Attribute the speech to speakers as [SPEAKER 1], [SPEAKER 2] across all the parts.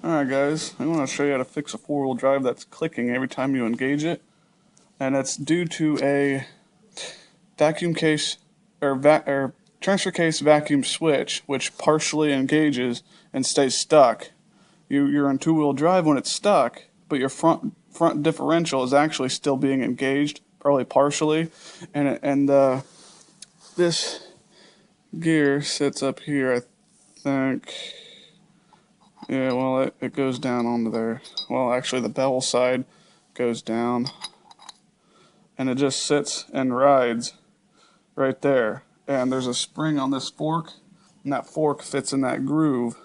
[SPEAKER 1] Alright guys, I'm going to show you how to fix a four-wheel drive that's clicking every time you engage it. And it's due to a vacuum case or transfer case vacuum switch which partially engages and stays stuck. You're on two-wheel drive when it's stuck, but your front differential is actually still being engaged, probably partially. And this gear sits up here, I think. Yeah, well, it goes down onto there. Well, actually, the bevel side goes down, and it just sits and rides right there. And there's a spring on this fork, and that fork fits in that groove.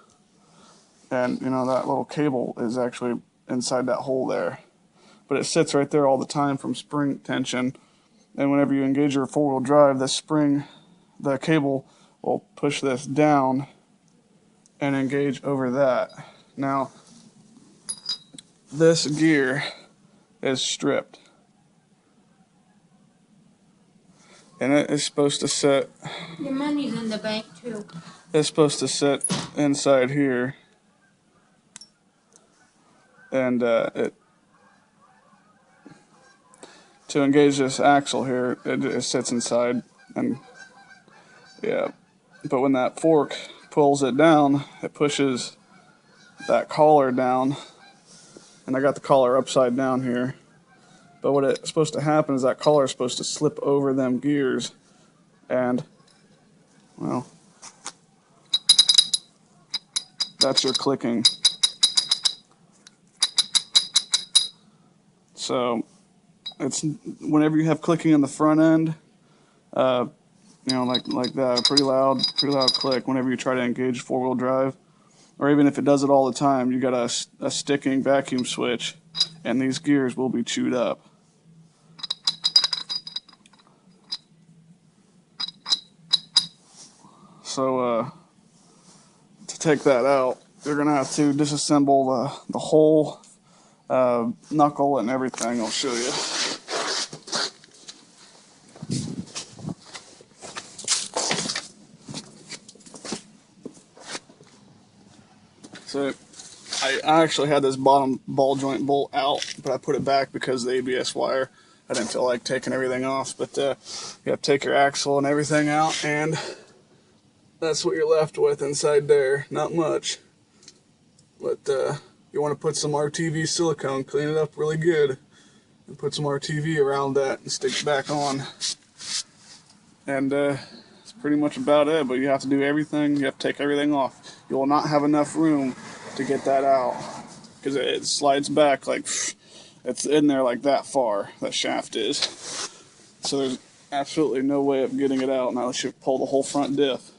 [SPEAKER 1] And, you know, that little cable is actually inside that hole there. But it sits right there all the time from spring tension. And whenever you engage your four-wheel drive, the spring, the cable will push this down and engage over that. Now, this gear is stripped, and it is supposed to sit.
[SPEAKER 2] Your money's in the bank too.
[SPEAKER 1] It's supposed to sit inside here, and to engage this axle here, it sits inside, and yeah. But when that fork pulls it down, it pushes that collar down, and I got the collar upside down here. But what it's supposed to happen is that collar is supposed to slip over them gears, and well, that's your clicking. So it's whenever you have clicking in the front end, you know, like that, pretty loud click whenever you try to engage four-wheel drive, or even if it does it all the time, you got a sticking vacuum switch, and these gears will be chewed up. So to take that out, you're gonna have to disassemble the whole knuckle and everything. I'll show you. So I actually had this bottom ball joint bolt out, but I put it back because of the ABS wire. I didn't feel like taking everything off, but you have to take your axle and everything out, and that's what you're left with inside there. Not much, but you want to put some RTV silicone, clean it up really good, and put some RTV around that and stick it back on. And that's pretty much about it, but you have to do everything. You have to take everything off. You will not have enough room to get that out because it slides back like it's in there like that far. That shaft is. So there's absolutely no way of getting it out unless you pull the whole front diff.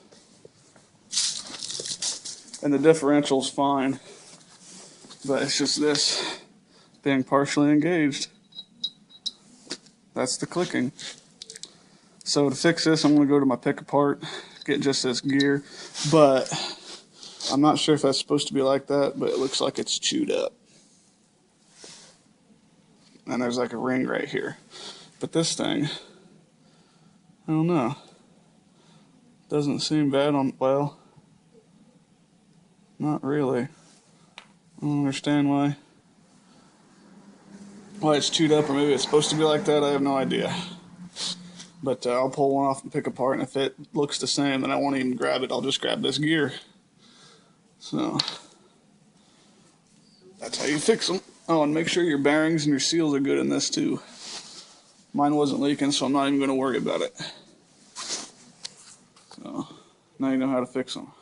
[SPEAKER 1] And the differential's fine, but it's just this being partially engaged. That's the clicking. So to fix this, I'm going to go to my pick apart, get just this gear, but I'm not sure if that's supposed to be like that, but it looks like it's chewed up. And there's like a ring right here. But this thing, I don't know, doesn't seem bad on, well, not really. I don't understand why it's chewed up, or maybe it's supposed to be like that. I have no idea. But I'll pull one off and pick apart, and if it looks the same, then I won't even grab it. I'll just grab this gear. So that's how you fix them. Oh, and make sure your bearings and your seals are good in this too. Mine wasn't leaking, so I'm not even going to worry about it. So now you know how to fix them.